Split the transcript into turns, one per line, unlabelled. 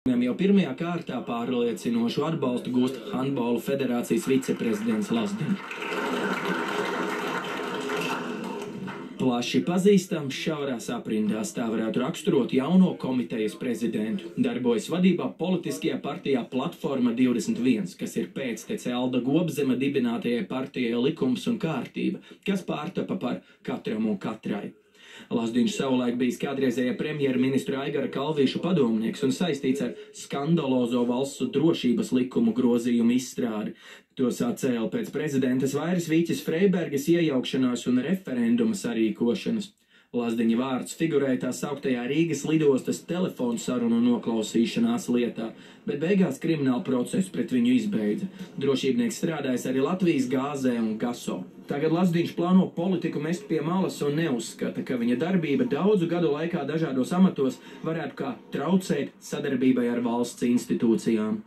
Jau pirmajā kārtā pārliecinošu atbalstu gūst Handbola federācijas viceprezidents Lazdiņš. Plaši pazīstams šaurās aprindās, tā varētu raksturot jauno komitejas prezidentu. Darbojas vadībā politiskajā partijā Platforma 21, kas ir pēctece Alda Gobzema dibinātajai partijai Likums un kārtība, kas pārtapa par katram un katrai. Lazdiņš savulaik bijis kādreizējā premjerministra Aigara Kalvīša padomnieks un saistīts ar skandalozo valsts drošības likumu grozījumu izstrādi. To sacēla pēc prezidentas Vairas Vīķes Freibergas iejaukšanās un referenduma sarīkošanas. Lazdiņa vārds figurēja tā sauktajā Rīgas lidostas telefonu sarunu noklausīšanās lietā, bet beigās kriminālu procesu pret viņu izbeidza. Drošībnieks strādājis arī Latvijas gāzē un gaso. Tagad Lazdiņš plāno politiku mest pie malas un neuzskata, ka viņa darbība daudzu gadu laikā dažādos amatos varētu kā traucēt sadarbībai ar valsts institūcijām.